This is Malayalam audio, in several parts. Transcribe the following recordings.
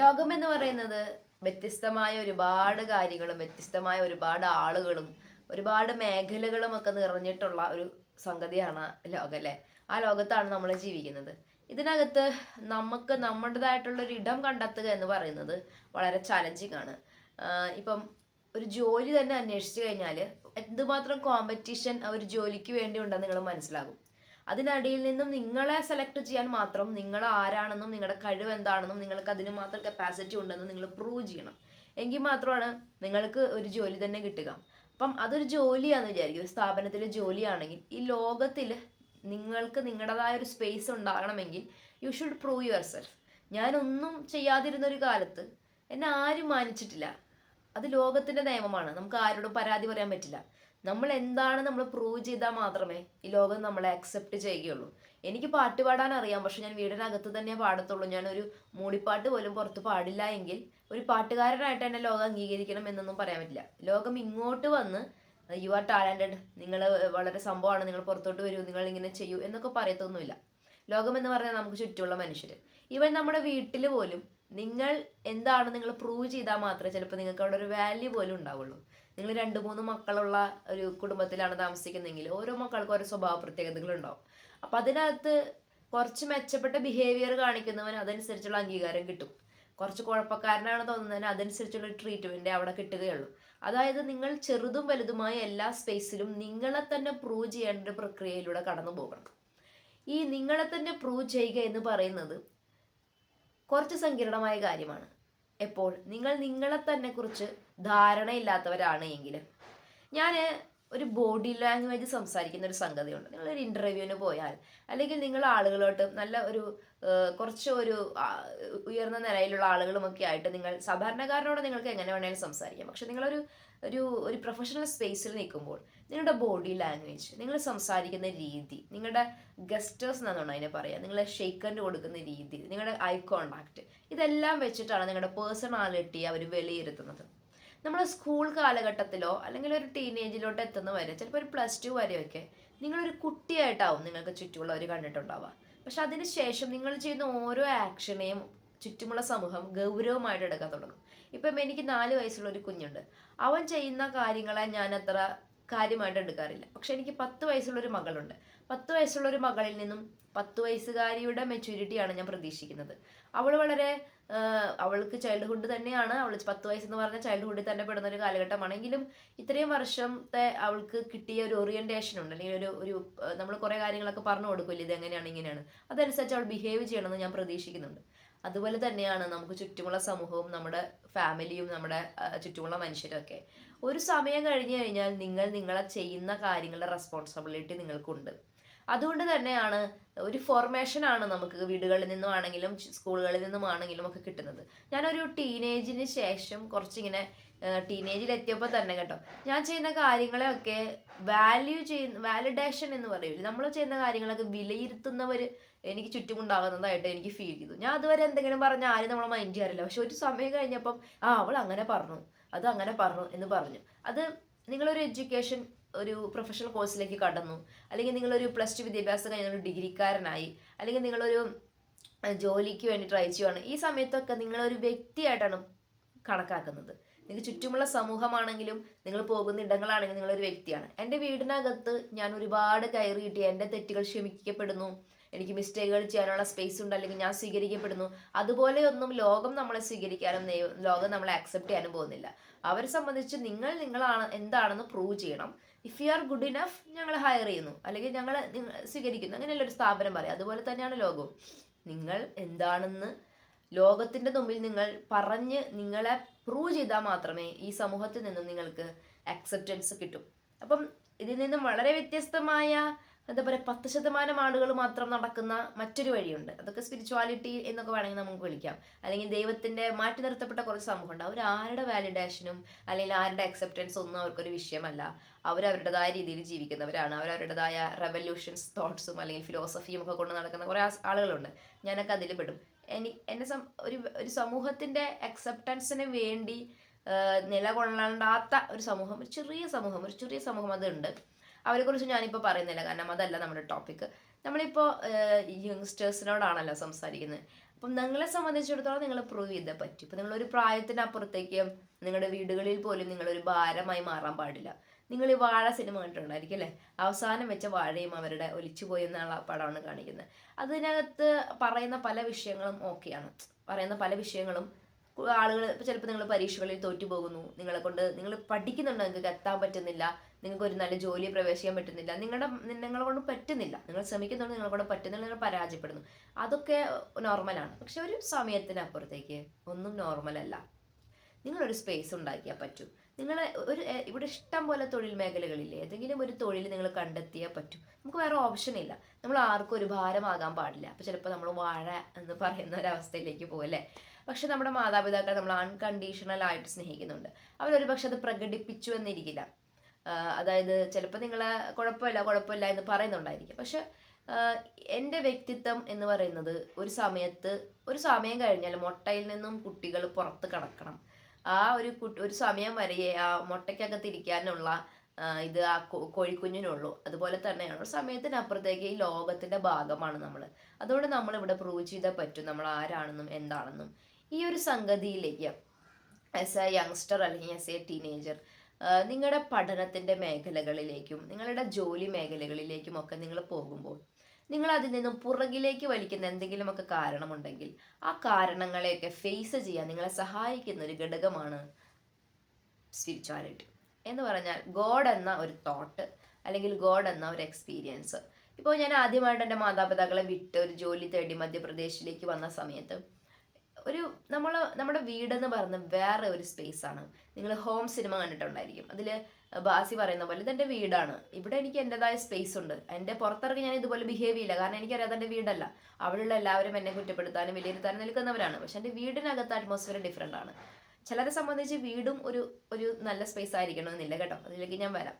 ലോകം എന്ന് പറയുന്നത് വ്യത്യസ്തമായ ഒരുപാട് കാര്യങ്ങളും വ്യത്യസ്തമായ ഒരുപാട് ആളുകളും ഒരുപാട് മേഖലകളും ഒക്കെ നിറഞ്ഞിട്ടുള്ള ഒരു സംഗതിയാണ് ലോകം അല്ലേ. ആ ലോകത്താണ് നമ്മൾ ജീവിക്കുന്നത്. ഇതിനകത്ത് നമുക്ക് നമ്മുടേതായിട്ടുള്ള ഒരു ഇടം കണ്ടെത്തുക എന്ന് പറയുന്നത് വളരെ ചലഞ്ചിങ് ആണ്. ഇപ്പം ഒരു ജോലി തന്നെ അന്വേഷിച്ചു കഴിഞ്ഞാൽ എന്തുമാത്രം കോമ്പറ്റീഷൻ ആ ഒരു ജോലിക്ക് വേണ്ടി ഉണ്ടെന്ന് നിങ്ങൾ മനസ്സിലാകും. അതിനടിയിൽ നിന്നും നിങ്ങളെ സെലക്ട് ചെയ്യാൻ മാത്രം നിങ്ങൾ ആരാണെന്നും നിങ്ങളുടെ കഴിവ് എന്താണെന്നും നിങ്ങൾക്ക് അതിന് മാത്രം കപ്പാസിറ്റി ഉണ്ടെന്നും നിങ്ങൾ പ്രൂവ് ചെയ്യണം. എങ്കിൽ മാത്രമാണ് നിങ്ങൾക്ക് ഒരു ജോലി തന്നെ കിട്ടുക. അപ്പം അതൊരു ജോലിയാണെന്ന് വിചാരിക്കും, ഒരു സ്ഥാപനത്തിലെ ജോലിയാണെങ്കിൽ ഈ ലോകത്തിൽ നിങ്ങൾക്ക് നിങ്ങളുടേതായ ഒരു സ്പേസ് ഉണ്ടാകണമെങ്കിൽ you should prove your self. ഞാനൊന്നും ചെയ്യാതിരുന്ന ഒരു കാലത്ത് എന്നെ ആരും മാനിച്ചിട്ടില്ല. അത് ലോകത്തിന്റെ നിയമമാണ്. നമുക്ക് ആരോടും പരാതി പറയാൻ പറ്റില്ല. നമ്മൾ എന്താണ് നമ്മൾ പ്രൂവ് ചെയ്താൽ മാത്രമേ ഈ ലോകം നമ്മളെ അക്സെപ്റ്റ് ചെയ്യുകയുള്ളൂ. എനിക്ക് പാട്ട് പാടാൻ അറിയാം, പക്ഷെ ഞാൻ വീടിനകത്ത് തന്നെ പാടത്തുള്ളൂ. ഞാനൊരു മൂളിപ്പാട്ട് പോലും പുറത്ത് പാടില്ല എങ്കിൽ ഒരു പാട്ടുകാരനായിട്ട് എന്നെ ലോകം അംഗീകരിക്കണം എന്നൊന്നും പറയാൻ പറ്റില്ല. ലോകം ഇങ്ങോട്ട് വന്ന് യു ആർ ടാലന്റഡ്, നിങ്ങൾ വളരെ സംഭവമാണ്, നിങ്ങൾ പുറത്തോട്ട് വരൂ, നിങ്ങൾ ഇങ്ങനെ ചെയ്യൂ എന്നൊക്കെ പറയത്തൊന്നുമില്ല. ലോകം എന്ന് പറഞ്ഞാൽ നമുക്ക് ചുറ്റുമുള്ള മനുഷ്യർ, ഈവൻ നമ്മുടെ വീട്ടിൽ പോലും നിങ്ങൾ എന്താണ് നിങ്ങൾ പ്രൂവ് ചെയ്താൽ മാത്രമേ ചിലപ്പോൾ നിങ്ങൾക്ക് അവിടെ ഒരു വാല്യൂ പോലും ഉണ്ടാവുള്ളൂ. നിങ്ങൾ 2-3 മക്കളുള്ള ഒരു കുടുംബത്തിലാണ് താമസിക്കുന്നതെങ്കിൽ ഓരോ മക്കൾക്കും ഓരോ സ്വഭാവ പ്രത്യേകതകൾ ഉണ്ടാവും. അപ്പം അതിനകത്ത് കുറച്ച് മെച്ചപ്പെട്ട ബിഹേവിയർ കാണിക്കുന്നവന് അതനുസരിച്ചുള്ള അംഗീകാരം കിട്ടും. കുറച്ച് കുഴപ്പക്കാരനാണ് തോന്നുന്നതിന് അതനുസരിച്ചുള്ള ട്രീറ്റ്മെന്റ് അവിടെ കിട്ടുകയുള്ളൂ. അതായത് നിങ്ങൾ ചെറുതും വലുതുമായ എല്ലാ സ്പേസിലും നിങ്ങളെ തന്നെ പ്രൂവ് ചെയ്യേണ്ട ഒരു പ്രക്രിയയിലൂടെ കടന്നു പോകണം. ഈ നിങ്ങളെ തന്നെ പ്രൂവ് ചെയ്യുക എന്ന് പറയുന്നത് കുറച്ച് സങ്കീർണമായ കാര്യമാണ്. എപ്പോൾ നിങ്ങൾ നിങ്ങളെ തന്നെ കുറിച്ച് ധാരണയില്ലാത്തവരാണ് എങ്കിൽ, ഞാൻ ഒരു ബോഡി ലാംഗ്വേജ് സംസാരിക്കുന്ന ഒരു സംഗതിയുണ്ട്. നിങ്ങളൊരു ഇൻ്റർവ്യൂവിന് പോയാൽ അല്ലെങ്കിൽ നിങ്ങൾ ആളുകളോട്ട് നല്ല ഒരു കുറച്ച് ഒരു ഉയർന്ന നിലയിലുള്ള ആളുകളുമൊക്കെ ആയിട്ട് നിങ്ങൾ സാധാരണക്കാരനോട് നിങ്ങൾക്ക് എങ്ങനെ വേണമെങ്കിലും സംസാരിക്കാം. പക്ഷെ നിങ്ങളൊരു ഒരു ഒരു പ്രൊഫഷണൽ സ്പേസിൽ നിൽക്കുമ്പോൾ നിങ്ങളുടെ ബോഡി ലാംഗ്വേജ്, നിങ്ങൾ സംസാരിക്കുന്ന രീതി, നിങ്ങളുടെ ഗസ്റ്റേഴ്സ് എന്നാണ് അതിനെ പറയുക, നിങ്ങൾ ഷെയ്ക്കൻഡ് കൊടുക്കുന്ന രീതി, നിങ്ങളുടെ ഐ കോണ്ടാക്ട്, ഇതെല്ലാം വെച്ചിട്ടാണ് നിങ്ങളുടെ പേഴ്സണാലിറ്റി അവർ വിലയിരുത്തുന്നത്. നമ്മുടെ സ്കൂൾ കാലഘട്ടത്തിലോ അല്ലെങ്കിൽ ഒരു ടീനേജിലോട്ട് എത്തുന്ന വരെ, ചിലപ്പോൾ ഒരു +2 വരെയൊക്കെ നിങ്ങളൊരു കുട്ടിയായിട്ടാവും നിങ്ങൾക്ക് ചുറ്റുമുള്ളവർ കണ്ടിട്ടുണ്ടാവുക. പക്ഷെ അതിനുശേഷം നിങ്ങൾ ചെയ്യുന്ന ഓരോ ആക്ഷനെയും ചുറ്റുമുള്ള സമൂഹം ഗൗരവമായിട്ട് എടുക്കാൻ തുടങ്ങും. ഇപ്പം എനിക്ക് 4 വയസ്സുള്ള ഒരു കുഞ്ഞുണ്ട്. അവൻ ചെയ്യുന്ന കാര്യങ്ങളെ ഞാൻ അത്ര കാര്യമായിട്ട് എടുക്കാറില്ല. പക്ഷെ എനിക്ക് 10 വയസ്സുള്ള ഒരു മകളുണ്ട്. 10 വയസ്സുള്ള ഒരു മകളിൽ നിന്നും 10 വയസ്സുകാരിയുടെ മെച്യൂരിറ്റിയാണ് ഞാൻ പ്രതീക്ഷിക്കുന്നത്. അവൾ വളരെ അവൾക്ക് ചൈൽഡ്ഹുഡ് തന്നെയാണ്. അവൾ 10 വയസ്സെന്ന് പറഞ്ഞ ചൈൽഡ്ഹുഡിൽ തന്നെ പെടുന്ന ഒരു കാലഘട്ടമാണെങ്കിലും ഇത്രയും വർഷത്തെ അവൾക്ക് കിട്ടിയ ഒരു ഓറിയന്റേഷൻ ഉണ്ട്, അല്ലെങ്കിൽ ഒരു നമ്മൾ കുറേ കാര്യങ്ങളൊക്കെ പറഞ്ഞു കൊടുക്കില്ല, ഇത് എങ്ങനെയാണ് ഇങ്ങനെയാണ്, അതനുസരിച്ച് അവൾ ബിഹേവ് ചെയ്യണമെന്ന് ഞാൻ പ്രതീക്ഷിക്കുന്നുണ്ട്. അതുപോലെ തന്നെയാണ് നമുക്ക് ചുറ്റുമുള്ള സമൂഹവും നമ്മുടെ ഫാമിലിയും നമ്മുടെ ചുറ്റുമുള്ള മനുഷ്യരൊക്കെ. ഒരു സമയം കഴിഞ്ഞു കഴിഞ്ഞാൽ നിങ്ങളെ ചെയ്യുന്ന കാര്യങ്ങളുടെ റെസ്പോൺസിബിലിറ്റി നിങ്ങൾക്കുണ്ട്. അതുകൊണ്ട് തന്നെയാണ് ഒരു ഫോർമേഷൻ ആണ് നമുക്ക് വീടുകളിൽ നിന്നും ആണെങ്കിലും സ്കൂളുകളിൽ നിന്നും ആണെങ്കിലും ഒക്കെ കിട്ടുന്നത്. ഞാനൊരു ടീനേജിന് ശേഷം കുറച്ചിങ്ങനെ ടീനേജിൽ എത്തിയപ്പോൾ തന്നെ കേട്ടോ, ഞാൻ ചെയ്യുന്ന കാര്യങ്ങളെയൊക്കെ വാലിഡേഷൻ എന്ന് പറയില്ല, നമ്മൾ ചെയ്യുന്ന കാര്യങ്ങളൊക്കെ വിലയിരുത്തുന്നവർ എനിക്ക് ചുറ്റുമുണ്ടാകുന്നതായിട്ട് എനിക്ക് ഫീൽ ചെയ്തു. ഞാൻ അതുവരെ എന്തെങ്കിലും പറഞ്ഞാൽ ആരും നമ്മളെ മൈൻഡ് ചെയ്യാറില്ല. പക്ഷെ ഒരു സമയം കഴിഞ്ഞപ്പം അവൾ അങ്ങനെ പറഞ്ഞു, അത് അങ്ങനെ പറഞ്ഞു എന്ന് പറഞ്ഞു. അത് നിങ്ങളൊരു എഡ്യൂക്കേഷൻ ഒരു പ്രൊഫഷണൽ കോഴ്സിലേക്ക് കടന്നു, അല്ലെങ്കിൽ നിങ്ങളൊരു +2 വിദ്യാഭ്യാസം കഴിഞ്ഞ ഒരു ഡിഗ്രിക്കാരനായി, അല്ലെങ്കിൽ നിങ്ങളൊരു ജോലിക്ക് വേണ്ടി ട്രൈ ചെയ്യുവാണ്, ഈ സമയത്തൊക്കെ നിങ്ങളൊരു വ്യക്തിയായിട്ടാണ് കണക്കാക്കുന്നത്. നിങ്ങൾക്ക് ചുറ്റുമുള്ള സമൂഹമാണെങ്കിലും നിങ്ങൾ പോകുന്ന ഇടങ്ങളാണെങ്കിലും നിങ്ങളൊരു വ്യക്തിയാണ്. എൻ്റെ വീടിനകത്ത് ഞാൻ ഒരുപാട് കയറി കിട്ടി, എൻ്റെ തെറ്റുകൾ ക്ഷമിക്കപ്പെടുന്നു, എനിക്ക് മിസ്റ്റേക്കുകൾ ചെയ്യാനുള്ള സ്പേസ് ഉണ്ട്, അല്ലെങ്കിൽ ഞാൻ സ്വീകരിക്കപ്പെടുന്നു. അതുപോലെയൊന്നും ലോകം നമ്മളെ സ്വീകരിക്കാനും ലോകം നമ്മളെ അക്സെപ്റ്റ് ചെയ്യാനും പോകുന്നില്ല. അവരെ സംബന്ധിച്ച് നിങ്ങളാണ് എന്താണെന്ന് പ്രൂവ് ചെയ്യണം. If you are good enough ഞങ്ങൾ ഹയർ ചെയ്യുന്നു, അല്ലെങ്കിൽ ഞങ്ങൾ സ്വീകരിക്കുന്നു, അങ്ങനെയല്ല ഒരു സ്ഥാപനം പറയാം. അതുപോലെ തന്നെയാണ് ലോകവും. നിങ്ങൾ എന്താണെന്ന് ലോകത്തിന്റെ മുമ്പിൽ നിങ്ങൾ പറഞ്ഞ് നിങ്ങളെ പ്രൂവ് ചെയ്താൽ മാത്രമേ ഈ സമൂഹത്തിൽ നിന്നും നിങ്ങൾക്ക് അക്സെപ്റ്റൻസ് കിട്ടും. അപ്പം ഇതിൽ നിന്നും വളരെ വ്യത്യസ്തമായ എന്താ പറയുക, 10% ആളുകൾ മാത്രം നടക്കുന്ന മറ്റൊരു വഴിയുണ്ട്. അതൊക്കെ സ്പിരിച്വാലിറ്റി എന്നൊക്കെ വേണമെങ്കിൽ നമുക്ക് വിളിക്കാം. അല്ലെങ്കിൽ ദൈവത്തിന്റെ മാറ്റി നിർത്തപ്പെട്ട കുറച്ച് സമൂഹമുണ്ട്. അവർ ആരുടെ വാലിഡേഷനും അല്ലെങ്കിൽ ആരുടെ അക്സെപ്റ്റൻസ് ഒന്നും അവർക്കൊരു വിഷയമല്ല. അവരവരുടേതായ രീതിയിൽ ജീവിക്കുന്നവരാണ്. അവരവരുടേതായ റെവല്യൂഷൻസ് തോട്ട്സും അല്ലെങ്കിൽ ഫിലോസഫിയും ഒക്കെ കൊണ്ട് നടക്കുന്ന കുറേ ആളുകളുണ്ട്. ഞാനൊക്കെ അതിൽ പെടും. എന്നെ ഒരു സമൂഹത്തിന്റെ അക്സെപ്റ്റൻസിന് വേണ്ടി നിലകൊള്ളാണ്ടാത്ത ഒരു സമൂഹം, ഒരു ചെറിയ സമൂഹം അതുണ്ട്. അവരെക്കുറിച്ച് ഞാനിപ്പോൾ പറയുന്നില്ല, കാരണം അതല്ല നമ്മുടെ ടോപ്പിക്ക്. നമ്മളിപ്പോൾ യങ്സ്റ്റേഴ്സിനോടാണല്ലോ സംസാരിക്കുന്നത്. അപ്പം നിങ്ങളെ സംബന്ധിച്ചിടത്തോളം നിങ്ങൾ പ്രൂവ് ചെയ്തേ പറ്റും. ഇപ്പം നിങ്ങളൊരു പ്രായത്തിനപ്പുറത്തേക്ക് നിങ്ങളുടെ വീടുകളിൽ പോലും നിങ്ങളൊരു ഭാരമായി മാറാൻ പാടില്ല. നിങ്ങൾ ഈ വാഴ സിനിമ കണ്ടിട്ടുണ്ടായിരിക്കും അല്ലേ? അവസാനം വെച്ച വാഴയും അവരുടെ ഒലിച്ചുപോയി എന്നുള്ള പടമാണ് കാണിക്കുന്നത്. അതിനകത്ത് പറയുന്ന പല വിഷയങ്ങളും ഓക്കെയാണ്. പറയുന്ന പല വിഷയങ്ങളും ആളുകൾ ഇപ്പോൾ ചിലപ്പോൾ നിങ്ങൾ പരീക്ഷകളിൽ തോറ്റു പോകുന്നു, നിങ്ങൾ പഠിക്കുന്നുണ്ട്, നിങ്ങൾക്ക് എത്താൻ പറ്റുന്നില്ല, നിങ്ങൾക്ക് ഒരു നല്ല ജോലിയെ പ്രവേശിക്കാൻ പറ്റുന്നില്ല, നിങ്ങളെ കൊണ്ട് പറ്റുന്നില്ല, നിങ്ങൾ ശ്രമിക്കുന്നുണ്ട്, നിങ്ങളെ കൊണ്ട് പറ്റുന്നില്ല, നിങ്ങൾ പരാജയപ്പെടുന്നു. അതൊക്കെ നോർമലാണ്. പക്ഷെ ഒരു സമയത്തിനപ്പുറത്തേക്ക് ഒന്നും നോർമലല്ല. നിങ്ങളൊരു സ്പേസ് ഉണ്ടാക്കിയാൽ പറ്റൂ. നിങ്ങൾ ഇവിടെ ഇഷ്ടം പോലെ തൊഴിൽ മേഖലകളില്ലേ, ഏതെങ്കിലും ഒരു തൊഴിൽ നിങ്ങൾ കണ്ടെത്തിയാൽ പറ്റൂ. നമുക്ക് വേറെ ഓപ്ഷൻ ഇല്ല. നമ്മൾ ആർക്കും ഒരു ഭാരമാകാൻ പാടില്ല. അപ്പോൾ ചിലപ്പോൾ നമ്മൾ വാഴ എന്ന് പറയുന്ന ഒരവസ്ഥയിലേക്ക് പോകുമല്ലേ. പക്ഷെ നമ്മുടെ മാതാപിതാക്കൾ നമ്മൾ അൺകണ്ടീഷണൽ ആയിട്ട് സ്നേഹിക്കുന്നുണ്ട്. അവരൊരു പക്ഷെ അത് പ്രകടിപ്പിച്ചു എന്നിരിക്കില്ല. അതായത് ചിലപ്പോൾ നിങ്ങളെ കുഴപ്പമില്ല എന്ന് പറയുന്നുണ്ടായിരിക്കും. പക്ഷെ എൻ്റെ വ്യക്തിത്വം എന്ന് പറയുന്നത് ഒരു സമയം കഴിഞ്ഞാൽ മുട്ടയിൽ നിന്നും കുട്ടികൾ പുറത്ത് കടക്കണം. ആ ഒരു സമയം വരെ ആ മുട്ടയ്ക്കകത്തിരിക്കാനുള്ള ഇത് ആ കോഴിക്കുഞ്ഞിനുള്ളൂ. അതുപോലെ തന്നെയാണ് ഒരു സമയത്തിനപ്പുറത്തേക്ക് ഈ ലോകത്തിന്റെ ഭാഗമാണ് നമ്മൾ. അതുകൊണ്ട് നമ്മൾ ഇവിടെ പ്രൂവ് ചെയ്തേ പറ്റും നമ്മൾ ആരാണെന്നും എന്താണെന്നും. ഈ ഒരു സംഗതിയിലേക്ക് ആസ് എ യങ്സ്റ്റർ അല്ലെങ്കിൽ ആസ് എ ടീനേജർ നിങ്ങളുടെ പഠനത്തിന്റെ മേഖലകളിലേക്കും നിങ്ങളുടെ ജോലി മേഖലകളിലേക്കും ഒക്കെ നിങ്ങൾ പോകുമ്പോൾ നിങ്ങൾ അതിൽ നിന്നും പുറകിലേക്ക് വലിക്കുന്ന എന്തെങ്കിലുമൊക്കെ കാരണമുണ്ടെങ്കിൽ ആ കാരണങ്ങളെയൊക്കെ ഫേസ് ചെയ്യാൻ നിങ്ങളെ സഹായിക്കുന്ന ഒരു ഘടകമാണ് സ്പിരിച്വാലിറ്റി. എന്ന് പറഞ്ഞാൽ ഗോഡ് എന്ന ഒരു തോട്ട് അല്ലെങ്കിൽ ഗോഡ് എന്ന ഒരു എക്സ്പീരിയൻസ്. ഇപ്പോൾ ഞാൻ ആദ്യമായിട്ട് എൻ്റെ മാതാപിതാക്കളെ വിട്ട് ഒരു ജോലി തേടി മധ്യപ്രദേശിലേക്ക് വന്ന സമയത്ത് നമ്മുടെ വീടെന്ന് പറയുന്ന വേറെ ഒരു സ്പേസ് ആണ്. നിങ്ങൾ ഹോം സിനിമ കണ്ടിട്ടുണ്ടായിരിക്കും. അതിൽ ബാസി പറയുന്ന പോലെ ഇതെൻ്റെ വീടാണ്, ഇവിടെ എനിക്ക് എൻ്റെതായ സ്പേസ് ഉണ്ട്, എൻ്റെ പുറത്തിറങ്ങി ഞാൻ ഇതുപോലെ ബിഹേവ് ചെയ്യില്ല, കാരണം എനിക്കറിയാം അതെൻ്റെ വീടല്ല. അവിടെയുള്ള എല്ലാവരും എന്നെ കുറ്റപ്പെടുത്താനും വിലയിരുത്താനും നിൽക്കുന്നവരാണ്. പക്ഷെ എൻ്റെ വീടിനകത്ത് അറ്റ്മോസ്ഫിയർ ഡിഫറെൻ്റ് ആണ്. ചിലരെ സംബന്ധിച്ച് വീടും ഒരു നല്ല സ്പേസ് ആയിരിക്കണമെന്നില്ല കേട്ടോ, അതിലേക്ക് ഞാൻ വരാം.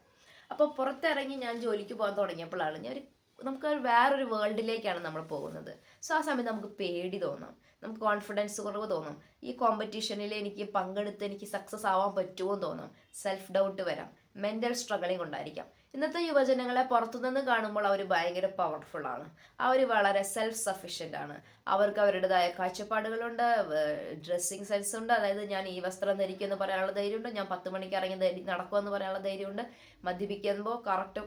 അപ്പോൾ പുറത്തിറങ്ങി ഞാൻ ജോലിക്ക് പോകാൻ തുടങ്ങിയപ്പോഴാണ് നമുക്ക് വേറൊരു വേൾഡിലേക്കാണ് നമ്മൾ പോകുന്നത്. സോ ആ സമയത്ത് നമുക്ക് പേടി തോന്നാം, നമുക്ക് കോൺഫിഡൻസ് കുറവ് തോന്നും, ഈ കോമ്പറ്റീഷനിൽ എനിക്ക് പങ്കെടുത്ത് എനിക്ക് സക്സസ് ആവാൻ പറ്റുമോ എന്ന് തോന്നാം, സെൽഫ് ഡൗട്ട് വരാം, മെൻ്റൽ സ്ട്രഗിളിംഗ് ഉണ്ടായിരിക്കാം. ഇന്നത്തെ യുവജനങ്ങളെ പുറത്തുനിന്ന് കാണുമ്പോൾ അവർ ഭയങ്കര പവർഫുൾ ആണ്, അവർ വളരെ സെൽഫ് സഫിഷ്യൻ്റ് ആണ്, അവർക്ക് അവരുടേതായ കാഴ്ചപ്പാടുകളുണ്ട്, ഡ്രസ്സിങ് സെൻസ് ഉണ്ട്. അതായത് ഞാൻ ഈ വസ്ത്രം ധരിക്കുമെന്ന് പറയാനുള്ള ധൈര്യമുണ്ട്, ഞാൻ 10 മണിക്ക് ഇറങ്ങി നടക്കുമെന്ന് പറയാനുള്ള ധൈര്യമുണ്ട്, മദ്യപിക്കുമ്പോൾ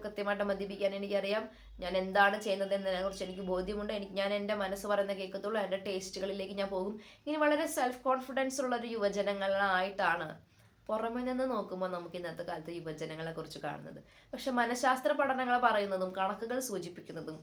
കൃത്യമായിട്ട് മദ്യപിക്കാൻ എനിക്കറിയാം, ഞാൻ എന്താണ് ചെയ്യുന്നത് എന്നതിനെക്കുറിച്ച് എനിക്ക് ബോധ്യമുണ്ട്, ഞാൻ എൻ്റെ മനസ്സ് പറയുന്ന കേൾക്കത്തുള്ളൂ, എൻ്റെ ടേസ്റ്റുകളിലേക്ക് ഞാൻ പോകും. ഇനി വളരെ സെൽഫ് കോൺഫിഡൻസ് ഉള്ള ഒരു യുവജനങ്ങളായിട്ടാണ് പുറമെ നിന്ന് നോക്കുമ്പോൾ നമുക്ക് ഇന്നത്തെ കാലത്ത് യുവജനങ്ങളെ കുറിച്ച് കാണുന്നത്. പക്ഷെ മനഃശാസ്ത്ര പഠനങ്ങൾ പറയുന്നതും കണക്കുകൾ സൂചിപ്പിക്കുന്നതും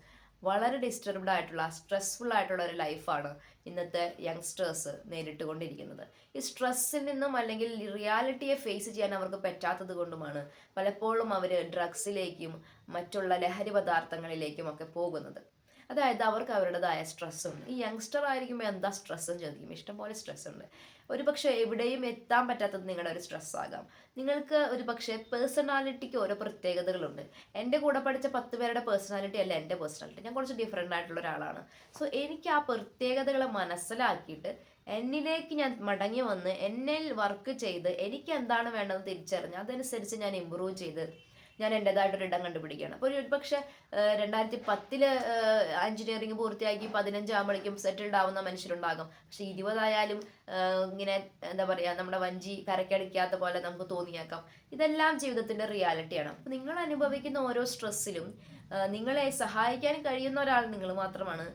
വളരെ ഡിസ്റ്റർബ്ഡ് ആയിട്ടുള്ള സ്ട്രെസ്ഫുൾ ആയിട്ടുള്ള ഒരു ലൈഫാണ് ഇന്നത്തെ യങ്സ്റ്റേഴ്സ് നേരിട്ടുകൊണ്ടിരിക്കുന്നത്. ഈ സ്ട്രെസ്സിൽ നിന്നും അല്ലെങ്കിൽ റിയാലിറ്റിയെ ഫേസ് ചെയ്യാൻ അവർക്ക് പറ്റാത്തത് കൊണ്ടുമാണ് പലപ്പോഴും അവർ ഡ്രഗ്സിലേക്കും മറ്റുള്ള ലഹരി പദാർത്ഥങ്ങളിലേക്കും ഒക്കെ പോകുന്നത്. അതായത് അവർക്ക് അവരുടേതായ സ്ട്രെസ്സുണ്ട്. ഈ യങ്സ്റ്റർ ആയിരിക്കുമ്പോൾ എന്താ സ്ട്രെസ്സെന്ന് ചോദിക്കും, ഇഷ്ടംപോലെ സ്ട്രെസ് ഉണ്ട്. ഒരു പക്ഷേ എവിടെയും എത്താൻ പറ്റാത്തത് നിങ്ങളുടെ ഒരു സ്ട്രെസ് ആകാം. നിങ്ങൾക്ക് ഒരു പക്ഷേ പേഴ്സണാലിറ്റിക്ക് ഓരോ പ്രത്യേകതകളുണ്ട്. എൻ്റെ കൂടെ പഠിച്ച 10 പേരുടെ പേഴ്സണാലിറ്റി അല്ല എൻ്റെ പേഴ്സണാലിറ്റി, ഞാൻ കുറച്ച് ഡിഫറെൻ്റ് ആയിട്ടുള്ള ഒരാളാണ്. സോ എനിക്ക് ആ പ്രത്യേകതകളെ മനസ്സിലാക്കിയിട്ട് എന്നിലേക്ക് ഞാൻ മടങ്ങി വന്ന് എന്നിൽ വർക്ക് ചെയ്ത് എനിക്ക് എന്താണ് വേണ്ടതെന്ന് തിരിച്ചറിഞ്ഞ് അതനുസരിച്ച് ഞാൻ ഇമ്പ്രൂവ് ചെയ്ത് ഞാൻ എൻ്റെതായിട്ടൊരു ഇടം കണ്ടുപിടിക്കുകയാണ്. അപ്പോൾ ഒരു പക്ഷേ 2010 എഞ്ചിനീയറിംഗ് പൂർത്തിയാക്കി 15 ആകുമ്പോഴേക്കും സെറ്റിൽഡ് ആവുന്ന മനുഷ്യരുണ്ടാകും. പക്ഷെ 20 ആയാലും ഇങ്ങനെ എന്താ പറയുക, നമ്മുടെ വഞ്ചി കരക്കടിക്കാത്ത പോലെ നമുക്ക് തോന്നിയേക്കാം. ഇതെല്ലാം ജീവിതത്തിൻ്റെ റിയാലിറ്റിയാണ്. അപ്പോൾ നിങ്ങൾ അനുഭവിക്കുന്ന ഓരോ സ്ട്രെസ്സിലും നിങ്ങളെ സഹായിക്കാൻ കഴിയുന്ന ഒരാൾ നിങ്ങൾ മാത്രമാണ്.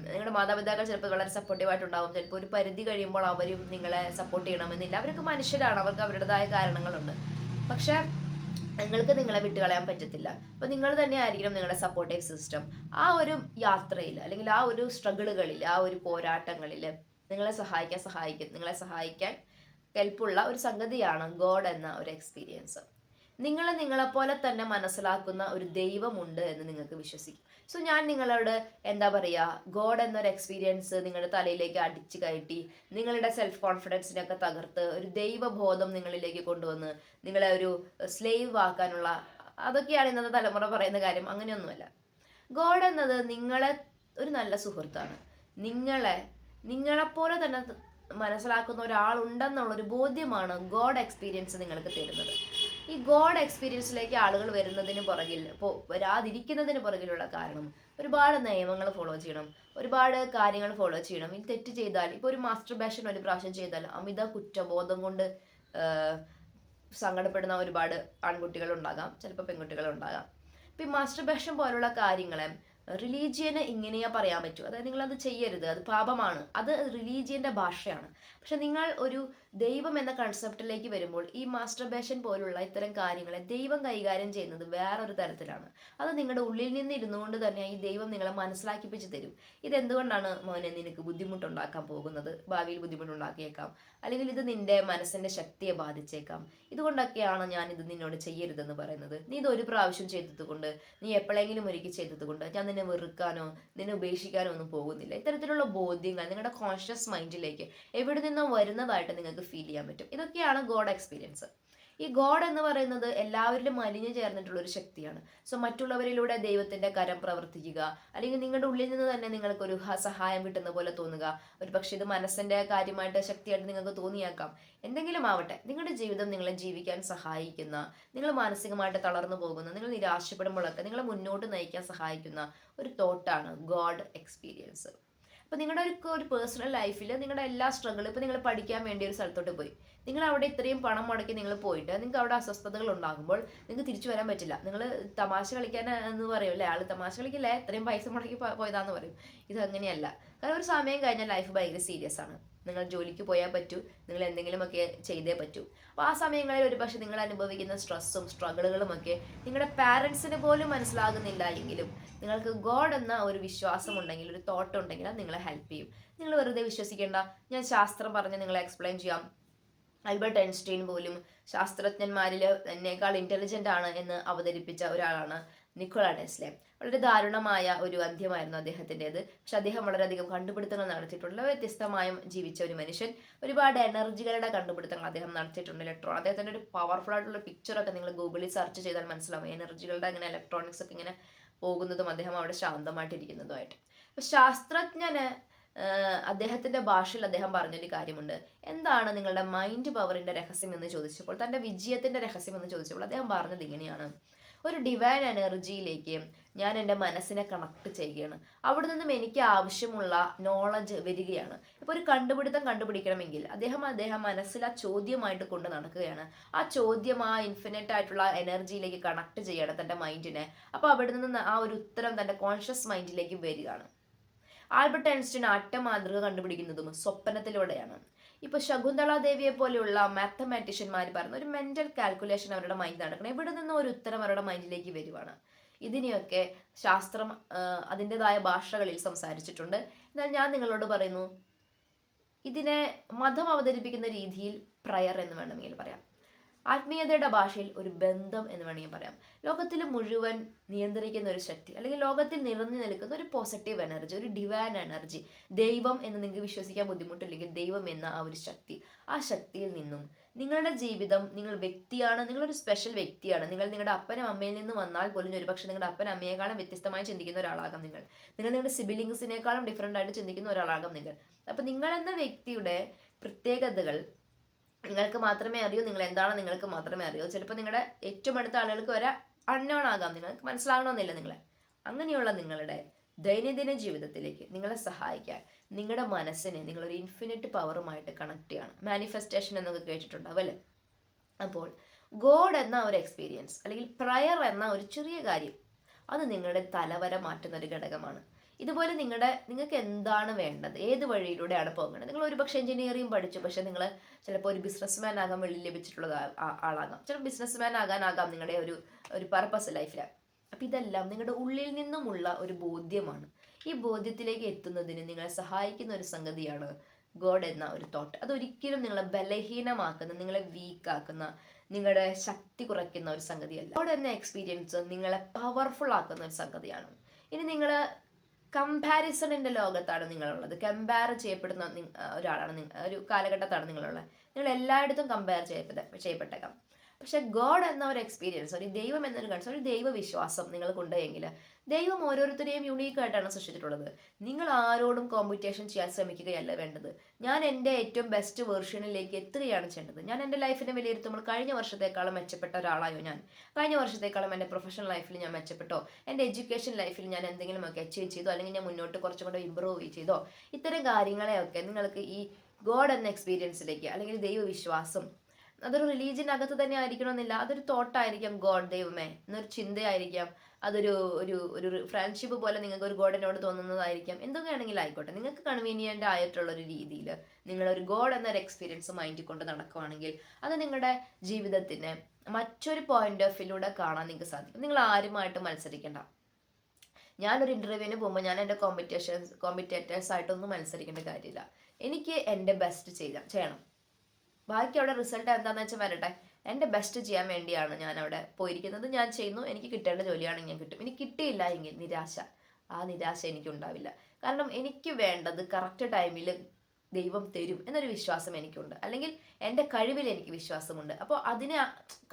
നിങ്ങളുടെ മാതാപിതാക്കൾ ചിലപ്പോൾ വളരെ സപ്പോർട്ടീവായിട്ടുണ്ടാവും, ചിലപ്പോൾ ഒരു പരിധി കഴിയുമ്പോൾ അവരും നിങ്ങളെ സപ്പോർട്ട് ചെയ്യണമെന്നില്ല. അവരൊക്കെ മനുഷ്യരാണ്, അവർക്ക് അവരുടേതായ കാരണങ്ങളുണ്ട്. പക്ഷെ നിങ്ങൾക്ക് നിങ്ങളെ വിട്ടുകളയാൻ പറ്റത്തില്ല. അപ്പോൾ നിങ്ങൾ തന്നെ ആയിരിക്കണം നിങ്ങളുടെ സപ്പോർട്ടീവ് സിസ്റ്റം. ആ ഒരു യാത്രയിൽ അല്ലെങ്കിൽ ആ ഒരു സ്ട്രഗിളുകളിൽ, ആ ഒരു പോരാട്ടങ്ങളിൽ നിങ്ങളെ സഹായിക്കാൻ കെൽപ്പുള്ള ഒരു സംഗതിയാണ് ഗോഡ് എന്ന ഒരു എക്സ്പീരിയൻസ്. നിങ്ങളെപ്പോലെ തന്നെ മനസ്സിലാക്കുന്ന ഒരു ദൈവമുണ്ട് എന്ന് നിങ്ങൾക്ക് വിശ്വസിക്കും. സോ ഞാൻ നിങ്ങളോട് എന്താ പറയുക, ഗോഡ് എന്നൊരു എക്സ്പീരിയൻസ് നിങ്ങളുടെ തലയിലേക്ക് അടിച്ചു കയറ്റി നിങ്ങളുടെ സെൽഫ് കോൺഫിഡൻസിനെയൊക്കെ തകർത്ത് ഒരു ദൈവബോധം നിങ്ങളിലേക്ക് കൊണ്ടുവന്ന് നിങ്ങളെ ഒരു സ്ലേവ് ആക്കാനുള്ള, അതൊക്കെയാണ് ഇന്നത്തെ തലമുറ പറയുന്ന കാര്യം. അങ്ങനെയൊന്നുമല്ല. ഗോഡ് എന്നത് നിങ്ങളെ ഒരു നല്ല സുഹൃത്താണ്. നിങ്ങളെപ്പോലെ തന്നെ മനസ്സിലാക്കുന്ന ഒരാളുണ്ടെന്നുള്ളൊരു ബോധ്യമാണ് ഗോഡ് എക്സ്പീരിയൻസ് നിങ്ങൾക്ക് തരുന്നത്. ഈ ഗോഡ് എക്സ്പീരിയൻസിലേക്ക് ആളുകൾ വരുന്നതിന് പുറകിൽ, ഇപ്പോൾ വരാതിരിക്കുന്നതിന് പുറകിലുള്ള കാരണം ഒരുപാട് നിയമങ്ങൾ ഫോളോ ചെയ്യണം, ഒരുപാട് കാര്യങ്ങൾ ഫോളോ ചെയ്യണം. ഈ തെറ്റ് ചെയ്താൽ, ഇപ്പോൾ ഒരു മാസ്റ്റർബേഷൻ ഒരു പ്രാവശ്യം ചെയ്താൽ അമിത കുറ്റബോധം കൊണ്ട് സങ്കടപ്പെടുന്ന ഒരുപാട് ആൺകുട്ടികൾ ഉണ്ടാകാം, ചിലപ്പോൾ പെൺകുട്ടികൾ ഉണ്ടാകാം. ഇപ്പം ഈ മാസ്റ്റർബേഷൻ പോലുള്ള കാര്യങ്ങളെ റിലീജിയന് ഇങ്ങനെയാ പറയാൻ പറ്റൂ, അതായത് നിങ്ങൾ അത് ചെയ്യരുത്, അത് പാപമാണ്, അത് റിലീജിയന്റെ ഭാഷയാണ്. പക്ഷെ നിങ്ങൾ ഒരു ദൈവം എന്ന കൺസെപ്റ്റിലേക്ക് വരുമ്പോൾ ഈ മാസ്റ്റർബേഷൻ പോലുള്ള ഇത്തരം കാര്യങ്ങളെ ദൈവം കൈകാര്യം ചെയ്യുന്നത് വേറൊരു തരത്തിലാണ്. അത് നിങ്ങളുടെ ഉള്ളിൽ നിന്ന് ഇരുന്നുകൊണ്ട് തന്നെ ഈ ദൈവം നിങ്ങളെ മനസ്സിലാക്കിപ്പിച്ച് തരും. ഇതെന്തുകൊണ്ടാണ് മോനെ നിനക്ക് ബുദ്ധിമുട്ടുണ്ടാക്കാൻ പോകുന്നത്, ഭാവിയിൽ ബുദ്ധിമുട്ടുണ്ടാക്കിയേക്കാം, അല്ലെങ്കിൽ ഇത് നിന്റെ മനസ്സിന്റെ ശക്തിയെ ബാധിച്ചേക്കാം, ഇതുകൊണ്ടൊക്കെയാണ് ഞാൻ ഇത് നിന്നോട് ചെയ്യരുതെന്ന് പറയുന്നത്. നീ ഇത് ഒരു പ്രാവശ്യം ചെയ്തത് കൊണ്ട്, നീ എപ്പോഴെങ്കിലും ഒരിക്കൽ ചെയ്തത് കൊണ്ട് ഞാൻ നിന്നെ വെറുക്കാനോ നിന്നെ ഉപേക്ഷിക്കാനോ ഒന്നും പോകുന്നില്ല. ഇത്തരത്തിലുള്ള ബോധ്യങ്ങൾ നിങ്ങളുടെ കോൺഷ്യസ് മൈൻഡിലേക്ക് എവിടെ നിന്നോ വരുന്നതായിട്ട് നിങ്ങൾക്ക് ഫീൽ ചെയ്യാൻ പറ്റും. ഇതൊക്കെയാണ് ഗോഡ് എക്സ്പീരിയൻസ്. ഈ ഗോഡ് എന്ന് പറയുന്നത് എല്ലാവരിലും അലിഞ്ഞു ചേർന്നിട്ടുള്ള ഒരു ശക്തിയാണ്. സോ മറ്റുള്ളവരിലൂടെ ദൈവത്തിന്റെ കരം പ്രവർത്തിക്കുക, അല്ലെങ്കിൽ നിങ്ങളുടെ ഉള്ളിൽ നിന്ന് തന്നെ നിങ്ങൾക്കൊരു സഹായം കിട്ടുന്ന പോലെ തോന്നുക. ഒരു പക്ഷേ ഇത് മനസ്സിന്റെ കാര്യമായിട്ട് ശക്തിയായിട്ട് നിങ്ങൾക്ക് തോന്നിയേക്കാം. എന്തെങ്കിലും ആവട്ടെ, നിങ്ങളുടെ ജീവിതം നിങ്ങളെ ജീവിക്കാൻ സഹായിക്കുന്ന, നിങ്ങൾ മാനസികമായിട്ട് തളർന്നു പോകുന്ന, നിങ്ങൾ നിരാശപ്പെടുമ്പോഴൊക്കെ നിങ്ങളെ മുന്നോട്ട് നയിക്കാൻ സഹായിക്കുന്ന ഒരു തോട്ടാണ് ഗോഡ് എക്സ്പീരിയൻസ്. അപ്പോൾ നിങ്ങളുടെ ഒരു പേഴ്സണൽ ലൈഫിൽ നിങ്ങളുടെ എല്ലാ സ്ട്രഗിളും, ഇപ്പോൾ നിങ്ങൾ പഠിക്കാൻ വേണ്ടി ഒരു സ്ഥലത്തോട്ട് പോയി, നിങ്ങൾ അവിടെ ഇത്രയും പണം മുടക്കി നിങ്ങൾ പോയിട്ട് നിങ്ങൾക്ക് അവിടെ അസ്വസ്ഥതകൾ ഉണ്ടാകുമ്പോൾ നിങ്ങൾക്ക് തിരിച്ചു വരാൻ പറ്റില്ല. നിങ്ങൾ തമാശ കളിക്കാൻ എന്ന് പറയുമല്ലേ, ആൾ തമാശ കളിക്കില്ലേ, ഇത്രയും പൈസ മുടക്കി പോയതാന്ന് പറയും. ഇതങ്ങനെയല്ല. കാരണം ഒരു സമയം കഴിഞ്ഞാൽ ലൈഫ് ഭയങ്കര സീരിയസ് ആണ്. നിങ്ങൾ ജോലിക്ക് പോയാൽ പറ്റൂ, നിങ്ങൾ എന്തെങ്കിലുമൊക്കെ ചെയ്തേ പറ്റൂ. അപ്പോൾ ആ സമയങ്ങളിൽ ഒരുപക്ഷെ നിങ്ങൾ അനുഭവിക്കുന്ന സ്ട്രെസ്സും സ്ട്രഗിളുകളും ഒക്കെ നിങ്ങളുടെ പാരൻസിന് പോലും മനസ്സിലാകുന്നില്ല എങ്കിലും നിങ്ങൾക്ക് ഗോഡ് എന്ന ഒരു വിശ്വാസം ഉണ്ടെങ്കിൽ, ഒരു തോട്ട് ഉണ്ടെങ്കിൽ അത് നിങ്ങളെ ഹെൽപ്പ് ചെയ്യും. നിങ്ങൾ വെറുതെ വിശ്വസിക്കേണ്ട, ഞാൻ ശാസ്ത്രം പറഞ്ഞ് നിങ്ങളെ എക്സ്പ്ലെയിൻ ചെയ്യാം. ആൽബർട്ട് ഐൻസ്റ്റീൻ പോലും ശാസ്ത്രജ്ഞന്മാരിൽ എന്നേക്കാൾ ഇന്റലിജന്റ് ആണ് എന്ന് അവതരിപ്പിച്ച ഒരാളാണ് നിക്കോള ടെസ്ല. വളരെ ദാരുണമായ ഒരു അന്ത്യമായിരുന്നു അദ്ദേഹത്തിൻ്റെത്. പക്ഷെ അദ്ദേഹം വളരെയധികം കണ്ടുപിടുത്തങ്ങൾ നടത്തിയിട്ടുള്ള, വ്യത്യസ്തമായ ജീവിച്ച ഒരു മനുഷ്യൻ. ഒരുപാട് എനർജികളുടെ കണ്ടുപിടുത്തങ്ങൾ അദ്ദേഹം നടത്തിയിട്ടുണ്ട്. ഇലക്ട്രോൺ, അദ്ദേഹത്തിൻ്റെ ഒരു പവർഫുൾ ആയിട്ടുള്ള പിക്ചറൊക്കെ നിങ്ങൾ ഗൂഗിളിൽ സെർച്ച് ചെയ്താൽ മനസ്സിലാവും. എനർജികളുടെ ഇങ്ങനെ ഇലക്ട്രോണിക്സ് ഒക്കെ ഇങ്ങനെ പോകുന്നതും അദ്ദേഹം അവിടെ ശാന്തമായിട്ടിരിക്കുന്നതുമായിട്ട്. അപ്പൊ ശാസ്ത്രജ്ഞന് അദ്ദേഹത്തിന്റെ ഭാഷയിൽ അദ്ദേഹം പറഞ്ഞൊരു കാര്യമുണ്ട്. എന്താണ് നിങ്ങളുടെ മൈൻഡ് പവറിന്റെ രഹസ്യം എന്ന് ചോദിച്ചപ്പോൾ, തന്റെ വിജയത്തിന്റെ രഹസ്യം എന്ന് ചോദിച്ചപ്പോൾ അദ്ദേഹം പറഞ്ഞത് ഇങ്ങനെയാണ്: ഒരു ഡിവൈൻ എനർജിയിലേക്ക് ഞാൻ എൻ്റെ മനസ്സിനെ കണക്ട് ചെയ്യുകയാണ്. അവിടെ നിന്നും എനിക്ക് ആവശ്യമുള്ള നോളജ് വരികയാണ്. ഇപ്പോൾ ഒരു കണ്ടുപിടുത്തം കണ്ടുപിടിക്കണമെങ്കിൽ അദ്ദേഹം മനസ്സിൽ ആ ചോദ്യമായിട്ട് കൊണ്ട് നടക്കുകയാണ്. ആ ചോദ്യം ആ ഇൻഫിനിറ്റ് ആയിട്ടുള്ള എനർജിയിലേക്ക് കണക്ട് ചെയ്യണം തൻ്റെ മൈൻഡിനെ. അപ്പോൾ അവിടെ നിന്ന് ആ ഒരു ഉത്തരം തൻ്റെ കോൺഷ്യസ് മൈൻഡിലേക്ക് വരികയാണ്. ആൽബർട്ട് ഐൻസ്റ്റീൻ ആറ്റം മാതൃക കണ്ടുപിടിക്കുന്നതും സ്വപ്നത്തിലൂടെയാണ്. ഇപ്പൊ ശകുന്തള ദേവിയെ പോലെയുള്ള മാത്തമാറ്റീഷ്യന്മാർ പറയുന്ന ഒരു മെന്റൽ കാൽക്കുലേഷൻ അവരുടെ മൈൻഡ് നടക്കണം. ഇവിടെ നിന്ന് ഒരു ഉത്തരം അവരുടെ മൈൻഡിലേക്ക് വരുവാണ്. ഇതിനെയൊക്കെ ശാസ്ത്രം അതിൻ്റെതായ ഭാഷകളിൽ സംസാരിച്ചിട്ടുണ്ട്. എന്നാൽ ഞാൻ നിങ്ങളോട് പറയുന്നു, ഇതിനെ മതം അവതരിപ്പിക്കുന്ന രീതിയിൽ പ്രയർ എന്ന് വേണമെങ്കിൽ പറയാം. ആത്മീയതയുടെ ഭാഷയിൽ ഒരു ബന്ധം എന്ന് വേണമെങ്കിൽ പറയാം. ലോകത്തിൽ മുഴുവൻ നിയന്ത്രിക്കുന്ന ഒരു ശക്തി, അല്ലെങ്കിൽ ലോകത്തിൽ നിറഞ്ഞു നിൽക്കുന്ന ഒരു പോസിറ്റീവ് എനർജി, ഒരു ഡിവൈൻ എനർജി, ദൈവം എന്ന് നിങ്ങൾക്ക് വിശ്വസിക്കാൻ ബുദ്ധിമുട്ടില്ലെങ്കിൽ ദൈവം എന്ന ആ ഒരു ശക്തി, ആ ശക്തിയിൽ നിന്നും നിങ്ങളുടെ ജീവിതം, നിങ്ങൾ വ്യക്തിയാണ്, നിങ്ങളൊരു സ്പെഷ്യൽ വ്യക്തിയാണ്. നിങ്ങൾ നിങ്ങളുടെ അപ്പനും അമ്മയിൽ നിന്ന് വന്നാൽ പോലും ഒരുപക്ഷെ നിങ്ങളുടെ അപ്പനും അമ്മയെക്കാളും വ്യത്യസ്തമായി ചിന്തിക്കുന്ന ഒരാളാകാം നിങ്ങൾ. നിങ്ങളുടെ സിബിലിങ്സിനേക്കാളും ഡിഫറെൻ്റ് ആയിട്ട് ചിന്തിക്കുന്ന ഒരാളാകാം നിങ്ങൾ. അപ്പം നിങ്ങളെന്ന വ്യക്തിയുടെ പ്രത്യേകതകൾ നിങ്ങൾക്ക് മാത്രമേ അറിയൂ. നിങ്ങൾ എന്താണ് നിങ്ങൾക്ക് മാത്രമേ അറിയൂ. ചിലപ്പോൾ നിങ്ങളുടെ ഏറ്റവും അടുത്ത ആളുകൾക്ക് വരെ അൺനോൺ ആകാം, നിങ്ങൾക്ക് മനസ്സിലാകണമെന്നില്ല നിങ്ങളെ. അങ്ങനെയുള്ള നിങ്ങളുടെ ദൈനംദിന ജീവിതത്തിലേക്ക് നിങ്ങളെ സഹായിക്കാൻ നിങ്ങളുടെ മനസ്സിനെ നിങ്ങളൊരു ഇൻഫിനിറ്റ് പവറുമായിട്ട് കണക്ട് ചെയ്യണം. മാനിഫെസ്റ്റേഷൻ എന്നൊക്കെ കേട്ടിട്ടുണ്ടാവും അല്ലേ? അപ്പോൾ ഗോഡ് എന്ന ഒരു എക്സ്പീരിയൻസ്, അല്ലെങ്കിൽ പ്രയർ എന്ന ഒരു ചെറിയ കാര്യം, അത് നിങ്ങളുടെ തലവര മാറ്റുന്ന ഒരു ഘടകമാണ്. ഇതുപോലെ നിങ്ങൾക്ക് എന്താണ് വേണ്ടത്, ഏത് വഴിയിലൂടെയാണ് പോകേണ്ടത്. നിങ്ങൾ ഒരുപക്ഷെ എഞ്ചിനീയറിംഗ് പഠിച്ചു, പക്ഷെ നിങ്ങൾ ചിലപ്പോൾ ഒരു ബിസിനസ്മാൻ ആകാൻ വെള്ളി ലഭിച്ചിട്ടുള്ള ആളാകാം. ചിലപ്പോൾ ബിസിനസ്മാൻ ആകാനാകാം നിങ്ങളുടെ ഒരു പർപ്പസ് ലൈഫിൽ. അപ്പം ഇതെല്ലാം നിങ്ങളുടെ ഉള്ളിൽ നിന്നുമുള്ള ഒരു ബോധ്യമാണ്. ഈ ബോധ്യത്തിലേക്ക് എത്തുന്നതിന് നിങ്ങളെ സഹായിക്കുന്ന ഒരു സംഗതിയാണ് ഗോഡ് എന്ന ഒരു തോട്ട്. അതൊരിക്കലും നിങ്ങളെ ബലഹീനമാക്കുന്ന, നിങ്ങളെ വീക്കാക്കുന്ന, നിങ്ങളുടെ ശക്തി കുറയ്ക്കുന്ന ഒരു സംഗതിയല്ല. ഗോഡ് എന്ന എക്സ്പീരിയൻസ് നിങ്ങളെ പവർഫുൾ ആക്കുന്ന ഒരു സംഗതിയാണ്. ഇനി നിങ്ങൾ കമ്പാരിസണിൻ്റെ ലോകത്താണ് നിങ്ങളുള്ളത്. കമ്പയർ ചെയ്യപ്പെടുന്ന ഒരാളാണ്, ഒരു കാലഘട്ടത്താണ് നിങ്ങളുള്ളത്. നിങ്ങൾ എല്ലായിടത്തും കമ്പയർ ചെയ്യപ്പെട്ടേക്കാം. പക്ഷെ ഗോഡ് എന്ന ഒരു എക്സ്പീരിയൻസ്, ഒരു ദൈവം എന്നൊരു കൺസെപ്റ്റ്, ഒരു ദൈവവിശ്വാസം നിങ്ങൾക്കുണ്ടെങ്കിൽ ദൈവം ഓരോരുത്തരെയും യുണീക്ക് ആയിട്ടാണ് സൃഷ്ടിച്ചിട്ടുള്ളത്. നിങ്ങൾ ആരോടും കോമ്പറ്റീഷൻ ചെയ്യാൻ ശ്രമിക്കുകയല്ല വേണ്ടത്. ഞാൻ എൻ്റെ ഏറ്റവും ബെസ്റ്റ് വേർഷനിലേക്ക് എത്തുകയാണ് ചെയ്യേണ്ടത്. ഞാൻ എൻ്റെ ലൈഫിനെ വിലയിരുത്തുമ്പോൾ കഴിഞ്ഞ വർഷത്തേക്കാളും മെച്ചപ്പെട്ട ഒരാളായോ ഞാൻ? കഴിഞ്ഞ വർഷത്തേക്കാളും എൻ്റെ പ്രൊഫഷണൽ ലൈഫിൽ ഞാൻ മെച്ചപ്പെട്ടോ? എൻ്റെ എഡ്യൂക്കേഷൻ ലൈഫിൽ ഞാൻ എന്തെങ്കിലുമൊക്കെ അച്ചീവ് ചെയ്തോ? അല്ലെങ്കിൽ ഞാൻ മുന്നോട്ട് കുറച്ചും കൂടെ ഇമ്പ്രൂവ് ചെയ്തോ? ഇത്തരം കാര്യങ്ങളെയൊക്കെ നിങ്ങൾക്ക് ഈ ഗോഡ് എന്ന എക്സ്പീരിയൻസിലേക്ക്, അല്ലെങ്കിൽ ദൈവവിശ്വാസം, അതൊരു റിലീജിയനകത്ത് തന്നെ ആയിരിക്കണമെന്നില്ല. അതൊരു തോട്ടായിരിക്കാം, ഗോഡ് ദൈവമേ എന്നൊരു ചിന്തയായിരിക്കാം. അതൊരു ഒരു ഒരു ഫ്രണ്ട്ഷിപ്പ് പോലെ നിങ്ങൾക്ക് ഒരു ഗോഡിനോട് തോന്നുന്നതായിരിക്കാം. എന്തൊക്കെയാണെങ്കിലും ആയിക്കോട്ടെ, നിങ്ങൾക്ക് കൺവീനിയൻ്റ് ആയിട്ടുള്ള ഒരു രീതിയിൽ നിങ്ങളൊരു ഗോഡ് എന്നൊരു എക്സ്പീരിയൻസ് മൈൻഡിൽ കൊണ്ട് നടക്കുവാണെങ്കിൽ അത് നിങ്ങളുടെ ജീവിതത്തിന് മറ്റൊരു പോയിന്റ് ഓഫ് വ്യൂയിലൂടെ കാണാൻ നിങ്ങൾക്ക് സാധിക്കും. നിങ്ങൾ ആരുമായിട്ട് മത്സരിക്കേണ്ട. ഞാനൊരു ഇൻ്റർവ്യൂവിന് പോകുമ്പോൾ ഞാൻ എൻ്റെ കോമ്പറ്റേറ്റേഴ്സ് ആയിട്ടൊന്നും മത്സരിക്കേണ്ട കാര്യമില്ല. എനിക്ക് എൻ്റെ ബെസ്റ്റ് ചെയ്യണം. ബാക്കി അവിടെ റിസൾട്ട് എന്താണെന്ന് വെച്ചാൽ വരട്ടെ. എൻ്റെ ബെസ്റ്റ് ചെയ്യാൻ വേണ്ടിയാണ് ഞാൻ അവിടെ പോയിരിക്കുന്നത്. ഞാൻ ചെയ്യുന്നു. എനിക്ക് കിട്ടേണ്ട ജോലിയാണെങ്കിൽ ഞാൻ കിട്ടും. എനിക്ക് കിട്ടിയില്ല എങ്കിൽ ആ നിരാശ എനിക്കുണ്ടാവില്ല. കാരണം എനിക്ക് വേണ്ടത് കറക്റ്റ് ടൈമിൽ ദൈവം തരും എന്നൊരു വിശ്വാസം എനിക്കുണ്ട്. അല്ലെങ്കിൽ എൻ്റെ കഴിവിൽ എനിക്ക് വിശ്വാസമുണ്ട്. അപ്പോൾ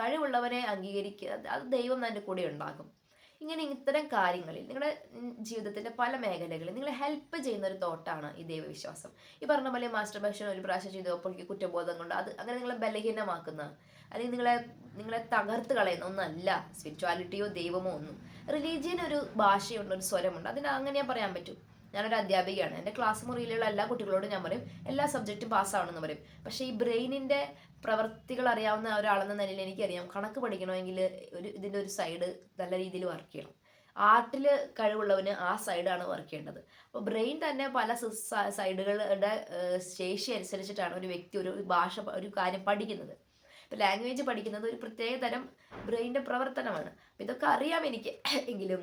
കഴിവുള്ളവനെ അംഗീകരിക്കുക, അത് ദൈവം എൻ്റെ കൂടെ ഉണ്ടാകും. ഇങ്ങനെ ഇത്തരം കാര്യങ്ങളിൽ നിങ്ങളുടെ ജീവിതത്തിൻ്റെ പല മേഖലകളിൽ നിങ്ങളെ ഹെൽപ്പ് ചെയ്യുന്ന ഒരു തോട്ടാണ് ഈ ദൈവവിശ്വാസം. ഈ പറഞ്ഞ പോലെ മാസ്റ്റർബേഷൻ ഒരു പ്രാവശ്യം ചെയ്തപ്പോൾ കുറ്റബോധം കൊണ്ട് അത് അങ്ങനെ നിങ്ങളെ ബലഹീനമാക്കുന്ന, അല്ലെങ്കിൽ നിങ്ങളെ തകർത്ത് കളയുന്ന ഒന്നല്ല സ്പിരിച്വാലിറ്റിയോ ദൈവമോ ഒന്നും. റിലീജിയൻ ഒരു ഭാഷയുണ്ട്, ഒരു സ്വരമുണ്ട്. അങ്ങനെ പറയാൻ പറ്റും. ഞാനൊരു അധ്യാപികയാണ്. എൻ്റെ ക്ലാസ് മുറിയിലുള്ള എല്ലാ കുട്ടികളോടും ഞാൻ പറയും എല്ലാ സബ്ജക്റ്റും പാസ്സാവണമെന്ന് പറയും. പക്ഷേ ഈ ബ്രെയിനിൻ്റെ പ്രവർത്തികൾ അറിയാവുന്ന ഒരാളെന്ന നിലയിൽ എനിക്കറിയാം, കണക്ക് പഠിക്കണമെങ്കിൽ ഇതിൻ്റെ ഒരു സൈഡ് നല്ല രീതിയിൽ വർക്ക് ചെയ്യണം. ആർട്ടിൽ കഴിവുള്ളവന് ആ സൈഡാണ് വർക്ക് ചെയ്യേണ്ടത്. അപ്പോൾ ബ്രെയിൻ തന്നെ പല സൈഡുകളുടെ ശേഷി അനുസരിച്ചിട്ടാണ് ഒരു വ്യക്തി ഒരു കാര്യം പഠിക്കുന്നത്. ഇപ്പോൾ ലാംഗ്വേജ് പഠിക്കുന്നത് ഒരു പ്രത്യേക തരം ബ്രെയിനിൻ്റെ പ്രവർത്തനമാണ്. അപ്പോൾ ഇതൊക്കെ അറിയാം എനിക്ക്. എങ്കിലും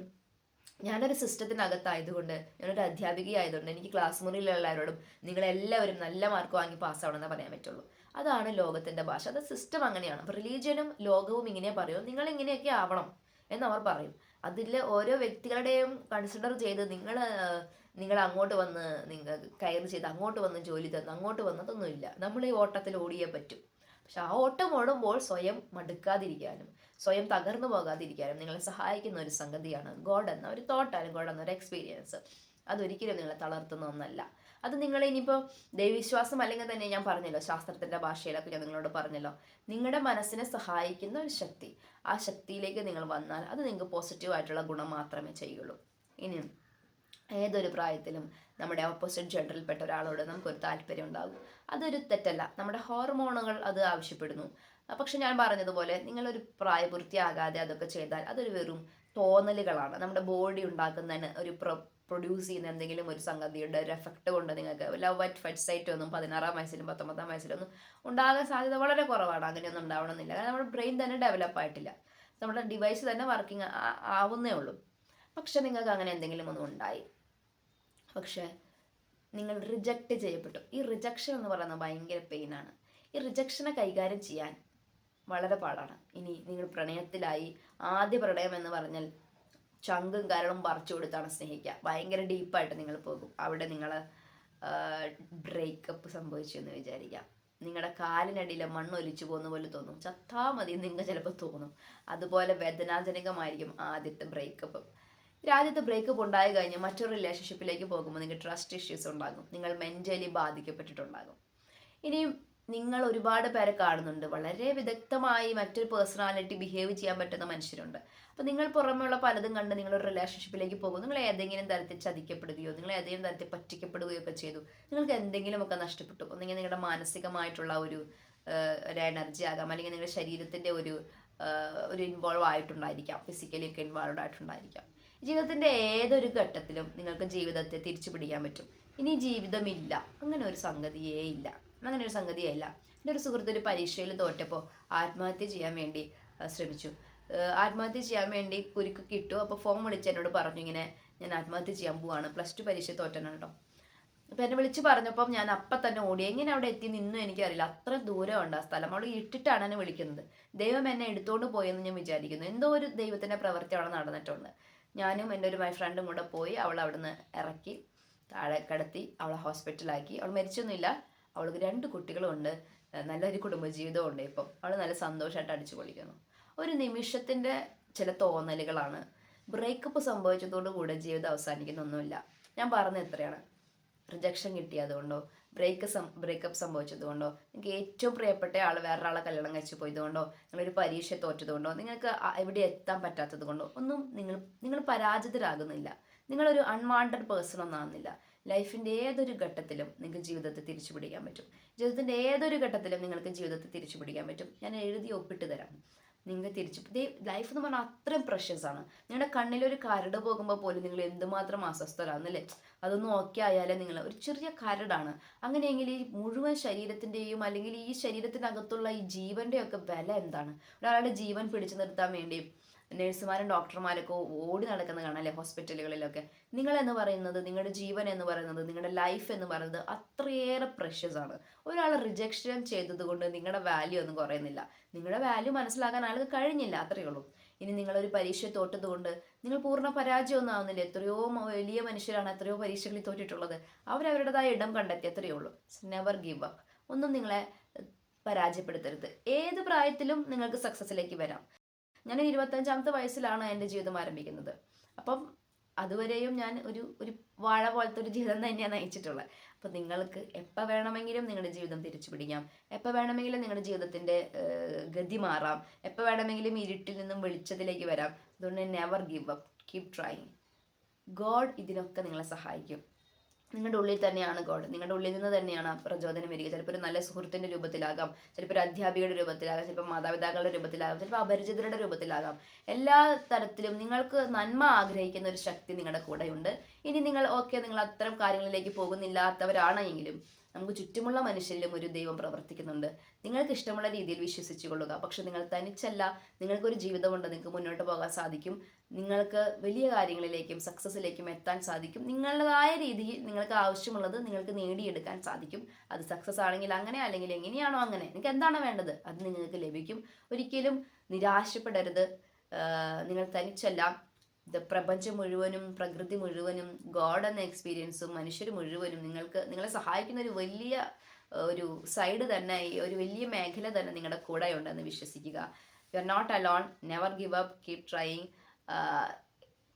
ഞാനൊരു സിസ്റ്റത്തിനകത്തായതുകൊണ്ട്, ഞാനൊരു അധ്യാപികയായതുകൊണ്ട് എനിക്ക് ക്ലാസ് മുറിയിലുള്ള എല്ലാവരോടും നിങ്ങളെല്ലാവരും നല്ല മാർക്ക് വാങ്ങി പാസ്സാവണമെന്നേ പറയാൻ പറ്റുള്ളൂ. അതാണ് ലോകത്തിൻ്റെ ഭാഷ. അത് സിസ്റ്റം അങ്ങനെയാണ്. അപ്പോൾ റിലീജിയനും ലോകവും ഇങ്ങനെ പറയും, നിങ്ങൾ ഇങ്ങനെയൊക്കെ ആവണം എന്നവർ പറയും. അതിൽ ഓരോ വ്യക്തികളുടെയും കൺസിഡർ ചെയ്ത് നിങ്ങൾ അങ്ങോട്ട് വന്ന് നിങ്ങൾ കയർ ചെയ്ത് അങ്ങോട്ട് വന്ന് ജോലി തന്ന് അങ്ങോട്ട് വന്നതൊന്നുമില്ല. നമ്മൾ ഈ ഓട്ടത്തിൽ ഓടിയേ പറ്റും. പക്ഷെ ആ ഓട്ടം ഓടുമ്പോൾ സ്വയം മടുക്കാതിരിക്കാനും സ്വയം തകർന്നു പോകാതിരിക്കാനും നിങ്ങളെ സഹായിക്കുന്ന ഒരു സംഗതിയാണ് ഗോഡ് എന്ന ഒരു തോട്ടാണ്, ഗോഡ് എന്ന ഒരു എക്സ്പീരിയൻസ്. അതൊരിക്കലും നിങ്ങളെ തളർത്തുന്ന ഒന്നല്ല. അത് നിങ്ങൾ ഇനിയിപ്പോൾ ദൈവവിശ്വാസം അല്ലെങ്കിൽ തന്നെ ഞാൻ പറഞ്ഞല്ലോ, ശാസ്ത്രത്തിൻ്റെ ഭാഷയിലൊക്കെ ഞാൻ നിങ്ങളോട് പറഞ്ഞല്ലോ, നിങ്ങളുടെ മനസ്സിനെ സഹായിക്കുന്ന ഒരു ശക്തി. ആ ശക്തിയിലേക്ക് നിങ്ങൾ വന്നാൽ അത് നിങ്ങൾക്ക് പോസിറ്റീവായിട്ടുള്ള ഗുണം മാത്രമേ ചെയ്യുള്ളൂ. ഇനി ഏതൊരു പ്രായത്തിലും നമ്മുടെ ഓപ്പോസിറ്റ് ജെൻഡറിൽപ്പെട്ട ഒരാളോട് നമുക്കൊരു താല്പര്യം ഉണ്ടാകും. അതൊരു തെറ്റല്ല. നമ്മുടെ ഹോർമോണുകൾ അത് ആവശ്യപ്പെടുന്നു. പക്ഷെ ഞാൻ പറഞ്ഞതുപോലെ നിങ്ങളൊരു പ്രായപൂർത്തിയാകാതെ അതൊക്കെ ചെയ്താൽ അതൊരു വെറും തോന്നലുകളാണ്. നമ്മുടെ ബോഡി ഉണ്ടാക്കുന്നതിന് പ്രൊഡ്യൂസ് ചെയ്യുന്ന എന്തെങ്കിലും ഒരു സംഗതിയുടെ ഒരു എഫക്റ്റ് കൊണ്ട് നിങ്ങൾക്ക് ലവ് അറ്റ് ഫസ്റ്റ് സൈറ്റ് ഒന്നും 16-ാം വയസ്സിലും 19-ാം വയസ്സിലൊന്നും ഉണ്ടാകാൻ സാധ്യത വളരെ കുറവാണ്. അങ്ങനെയൊന്നും ഉണ്ടാവണമെന്നില്ല. കാരണം നമ്മുടെ ബ്രെയിൻ തന്നെ ഡെവലപ്പ് ആയിട്ടില്ല. നമ്മുടെ ഡിവൈസ് തന്നെ വർക്കിംഗ് ആവുന്നേ ഉള്ളൂ. പക്ഷെ നിങ്ങൾക്ക് അങ്ങനെ എന്തെങ്കിലും ഒന്നും ഉണ്ടായി, പക്ഷേ നിങ്ങൾ റിജക്റ്റ് ചെയ്യപ്പെട്ടു. ഈ റിജക്ഷൻ എന്ന് പറയുന്നത് ഭയങ്കര പെയിനാണ്. ഈ റിജക്ഷനെ കൈകാര്യം ചെയ്യാൻ വളരെ പാടാണ്. ഇനി നിങ്ങൾ പ്രണയത്തിലായി, ആദ്യ പ്രണയം എന്ന് പറഞ്ഞാൽ ചങ്കും കരളും പറിച്ചു കൊടുത്താണ് സ്നേഹിക്കുക. ഭയങ്കര ഡീപ്പായിട്ട് നിങ്ങൾ പോകും. അവിടെ നിങ്ങൾ ബ്രേക്കപ്പ് സംഭവിച്ചു എന്ന് വിചാരിക്കാം. നിങ്ങളുടെ കാലിനടിയിലെ മണ്ണൊലിച്ചു പോകുന്ന പോലെ തോന്നും. ചത്താ മതി നിങ്ങൾക്ക് ചിലപ്പോൾ തോന്നും. അതുപോലെ വേദനാജനകമായിരിക്കും ആദ്യത്തെ ബ്രേക്കപ്പ്. ആദ്യത്തെ ബ്രേക്കപ്പ് ഉണ്ടായി കഴിഞ്ഞ് മറ്റൊരു റിലേഷൻഷിപ്പിലേക്ക് പോകുമ്പോൾ നിങ്ങൾക്ക് ട്രസ്റ്റ് ഇഷ്യൂസ് ഉണ്ടാകും. നിങ്ങൾ മെൻ്റലി ബാധിക്കപ്പെട്ടിട്ടുണ്ടാകും. ഇനിയും നിങ്ങൾ ഒരുപാട് പേരെ കാണുന്നുണ്ട്, വളരെ വിദഗ്ധമായി മറ്റൊരു പേഴ്സണാലിറ്റി ബിഹേവ് ചെയ്യാൻ പറ്റുന്ന മനുഷ്യരുണ്ട്. അപ്പോൾ നിങ്ങൾ പുറമെയുള്ള പലതും കണ്ട് നിങ്ങളൊരു റിലേഷൻഷിപ്പിലേക്ക് പോകും. നിങ്ങൾ ഏതെങ്കിലും തരത്തിൽ ചതിക്കപ്പെടുകയോ നിങ്ങൾ ഏതെങ്കിലും തരത്തിൽ പറ്റിക്കപ്പെടുകയോ ഒക്കെ ചെയ്തു. നിങ്ങൾക്ക് എന്തെങ്കിലുമൊക്കെ നഷ്ടപ്പെട്ടു. ഒന്നെങ്കിൽ നിങ്ങളുടെ മാനസികമായിട്ടുള്ള ഒരു എനർജി ആകാം, അല്ലെങ്കിൽ നിങ്ങളുടെ ശരീരത്തിൻ്റെ ഒരു ഇൻവോൾവ് ആയിട്ടുണ്ടായിരിക്കാം, ഫിസിക്കലി ഒക്കെ ഇൻവോൾവ് ആയിട്ടുണ്ടായിരിക്കാം. ജീവിതത്തിൻ്റെ ഏതൊരു ഘട്ടത്തിലും നിങ്ങൾക്ക് ജീവിതത്തെ തിരിച്ചു പിടിക്കാൻ പറ്റും. ഇനി ജീവിതമില്ല, അങ്ങനെ ഒരു സംഗതിയേ ഇല്ല. എൻ്റെ ഒരു സുഹൃത്ത് ഒരു പരീക്ഷയിൽ തോറ്റപ്പോൾ ആത്മഹത്യ ചെയ്യാൻ വേണ്ടി ശ്രമിച്ചു. ആത്മഹത്യ ചെയ്യാൻ വേണ്ടി കുരുക്ക് കിട്ടു. അപ്പോൾ ഫോൺ വിളിച്ച് എന്നോട് പറഞ്ഞു, ഇങ്ങനെ ഞാൻ ആത്മഹത്യ ചെയ്യാൻ പോവാണ്, +2 പരീക്ഷ തോറ്റനാണ് കേട്ടോ. അപ്പോൾ എന്നെ വിളിച്ച് പറഞ്ഞപ്പം ഞാൻ അപ്പം തന്നെ ഓടി. എങ്ങനെ അവിടെ എത്തി നിന്നും എനിക്കറിയില്ല. അത്ര ദൂരമുണ്ട് ആ സ്ഥലം. അവിടെ ഇട്ടിട്ടാണ് എന്നെ വിളിക്കുന്നത്. ദൈവം എന്നെ എടുത്തുകൊണ്ട് പോയെന്ന് ഞാൻ വിചാരിക്കുന്നു. എന്തോ ഒരു ദൈവത്തിൻ്റെ പ്രവൃത്തി അവിടെ നടന്നിട്ടുണ്ട്. ഞാനും എൻ്റെ ഒരു ഫ്രണ്ടും കൂടെ പോയി അവളെ അവിടുന്ന് ഇറക്കി താഴെ കിടത്തി അവളെ ഹോസ്പിറ്റലാക്കി. അവൾ മരിച്ചൊന്നുമില്ല, അവൾക്ക് 2 കുട്ടികളും ഉണ്ട്, നല്ലൊരു കുടുംബജീവിതവും ഉണ്ട്. ഇപ്പം അവൾ നല്ല സന്തോഷമായിട്ട് അടിച്ചു പൊളിക്കുന്നു. ഒരു നിമിഷത്തിൻ്റെ ചില തോന്നലുകളാണ്. ബ്രേക്കപ്പ് സംഭവിച്ചതോടു കൂടെ ജീവിതം അവസാനിക്കുന്നൊന്നുമില്ല. ഞാൻ പറഞ്ഞത് എത്രയാണ്? റിജക്ഷൻ കിട്ടിയതുകൊണ്ടോ, ബ്രേക്കപ്പ് സംഭവിച്ചതുകൊണ്ടോ, നിങ്ങൾക്ക് ഏറ്റവും പ്രിയപ്പെട്ട ആൾ വേറൊരാളെ കല്യാണം കഴിച്ച് പോയതുകൊണ്ടോ, നിങ്ങളൊരു പരീക്ഷ തോറ്റതുകൊണ്ടോ, നിങ്ങൾക്ക് എവിടെ എത്താൻ പറ്റാത്തത് കൊണ്ടോ ഒന്നും നിങ്ങൾ പരാജിതരാകുന്നില്ല. നിങ്ങളൊരു അൺവാണ്ടഡ് പേഴ്സൺ ഒന്നും ആകുന്നില്ല. ലൈഫിൻ്റെ ഏതൊരു ഘട്ടത്തിലും നിങ്ങൾക്ക് ജീവിതത്തെ തിരിച്ചു പിടിക്കാൻ പറ്റും. ജീവിതത്തിൻ്റെ ഏതൊരു ഘട്ടത്തിലും നിങ്ങൾക്ക് ജീവിതത്തെ തിരിച്ചു പിടിക്കാൻ പറ്റും. ഞാൻ എഴുതി ഒപ്പിട്ട് തരാം. നിങ്ങൾ തിരിച്ചു ലൈഫ് എന്ന് പറഞ്ഞാൽ അത്രയും പ്രഷ്യസ് ആണ്. നിങ്ങളുടെ കണ്ണിലൊരു കരട് പോകുമ്പോൾ പോലും നിങ്ങൾ എന്തുമാത്രം അസ്വസ്ഥരാകുന്നല്ലേ? അതൊന്നും ഓക്കെ ആയാലേ നിങ്ങൾ ഒരു ചെറിയ കരടാണ്. അങ്ങനെയെങ്കിൽ ഈ മുഴുവൻ ശരീരത്തിൻ്റെയും അല്ലെങ്കിൽ ഈ ശരീരത്തിനകത്തുള്ള ഈ ജീവൻ്റെ ഒക്കെ വില എന്താണ്? ഒരാളുടെ ജീവൻ പിടിച്ചു നിർത്താൻ വേണ്ടി നഴ്സുമാരും ഡോക്ടർമാരൊക്കെ ഓടി നടക്കുന്ന കാണാം അല്ലേ, ഹോസ്പിറ്റലുകളിലൊക്കെ. നിങ്ങളെന്ന് പറയുന്നത്, നിങ്ങളുടെ ജീവൻ എന്ന് പറയുന്നത്, നിങ്ങളുടെ ലൈഫ് എന്ന് പറയുന്നത് അത്രയേറെ പ്രഷ്യസ് ആണ്. ഒരാൾ റിജക്ഷൻ ചെയ്തതുകൊണ്ട് നിങ്ങളുടെ വാല്യൂ ഒന്നും കുറയുന്നില്ല. നിങ്ങളുടെ വാല്യൂ മനസ്സിലാക്കാൻ ആൾക്ക് കഴിഞ്ഞില്ല, അത്രയേ ഉള്ളൂ. ഇനി നിങ്ങളൊരു പരീക്ഷ തോറ്റതുകൊണ്ട് നിങ്ങൾ പൂർണ്ണ പരാജയമൊന്നും ആവുന്നില്ല. എത്രയോ വലിയ മനുഷ്യരാണ് എത്രയോ പരീക്ഷകളിൽ തോറ്റിട്ടുള്ളത്. അവരവരുടേതായ ഇടം കണ്ടെത്തി, അത്രയേ ഉള്ളൂ. Never give up. ഒന്നും നിങ്ങളെ പരാജയപ്പെടുത്തരുത്. ഏത് പ്രായത്തിലും നിങ്ങൾക്ക് സക്സസ്സിലേക്ക് വരാം. ഞാൻ 25-ാമത്തെ വയസ്സിലാണ് എൻ്റെ ജീവിതം ആരംഭിക്കുന്നത്. അപ്പം അതുവരെയും ഞാൻ ഒരു വാഴ പോലത്തെ ഒരു ജീവിതം തന്നെയാണ് നയിച്ചിട്ടുള്ളത്. അപ്പം നിങ്ങൾക്ക് എപ്പോൾ വേണമെങ്കിലും നിങ്ങളുടെ ജീവിതം തിരിച്ചു പിടിക്കാം. എപ്പോൾ വേണമെങ്കിലും നിങ്ങളുടെ ജീവിതത്തിൻ്റെ ഗതി മാറാം. എപ്പോൾ വേണമെങ്കിലും ഇരുട്ടിൽ നിന്നും വെളിച്ചത്തിലേക്ക് വരാം. അതുകൊണ്ട് never give up, keep trying. God ഇതിനൊക്കെ നിങ്ങളെ സഹായിക്കും. നിങ്ങളുടെ ഉള്ളിൽ തന്നെയാണ് ഗോഡ്. നിങ്ങളുടെ ഉള്ളിൽ നിന്ന് തന്നെയാണ് പ്രചോദനം വരിക. ചിലപ്പോൾ ഒരു നല്ല സുഹൃത്തിൻ്റെ രൂപത്തിലാകാം, ചിലപ്പോൾ ഒരു അധ്യാപികയുടെ രൂപത്തിലാകാം, ചിലപ്പോൾ മാതാപിതാക്കളുടെ രൂപത്തിലാകാം, ചിലപ്പോൾ അപരിചിതരുടെ രൂപത്തിലാകാം. എല്ലാ തരത്തിലും നിങ്ങൾക്ക് നന്മ ആഗ്രഹിക്കുന്ന ഒരു ശക്തി നിങ്ങളുടെ കൂടെയുണ്ട്. ഇനി നിങ്ങൾ നിങ്ങൾ അത്തരം കാര്യങ്ങളിലേക്ക് പോകുന്നില്ലാത്തവരാണെങ്കിലും നമുക്ക് ചുറ്റുമുള്ള മനുഷ്യരിലും ഒരു ദൈവം പ്രവർത്തിക്കുന്നുണ്ട്. നിങ്ങൾക്ക് ഇഷ്ടമുള്ള രീതിയിൽ വിശ്വസിച്ചു കൊള്ളുക. പക്ഷെ നിങ്ങൾ തനിച്ചല്ല. നിങ്ങൾക്കൊരു ജീവിതമുണ്ട്, നിങ്ങൾക്ക് മുന്നോട്ട് പോകാൻ സാധിക്കും. നിങ്ങൾക്ക് വലിയ കാര്യങ്ങളിലേക്കും സക്സസ്സിലേക്കും എത്താൻ സാധിക്കും. നിങ്ങളുടേതായ രീതിയിൽ നിങ്ങൾക്ക് ആവശ്യമുള്ളത് നിങ്ങൾക്ക് നേടിയെടുക്കാൻ സാധിക്കും. അത് സക്സസ് ആണെങ്കിൽ അങ്ങനെ, അല്ലെങ്കിൽ എങ്ങനെയാണോ അങ്ങനെ, നിങ്ങൾക്ക് എന്താണ് വേണ്ടത് അത് നിങ്ങൾക്ക് ലഭിക്കും. ഒരിക്കലും നിരാശപ്പെടരുത്. നിങ്ങൾ തനിച്ചല്ല. പ്രപഞ്ചം മുഴുവനും, പ്രകൃതി മുഴുവനും, ഗോഡ് എന്ന എക്സ്പീരിയൻസും മനുഷ്യർ മുഴുവനും നിങ്ങളെ സഹായിക്കുന്ന ഒരു വലിയ ഒരു സൈഡ് തന്നെ, ഒരു വലിയ മേഖല തന്നെ നിങ്ങളുടെ കൂടെ ഉണ്ടെന്ന് വിശ്വസിക്കുക. You are not alone. Never give up, keep trying.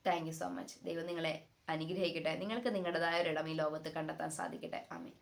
Thank you so much. ദൈവം നിങ്ങളെ അനുഗ്രഹിക്കട്ടെ. നിങ്ങൾക്ക് നിങ്ങളുടേതായ ഒരിടം ഈ ലോകത്ത് കണ്ടെത്താൻ സാധിക്കട്ടെ. ആമേൻ.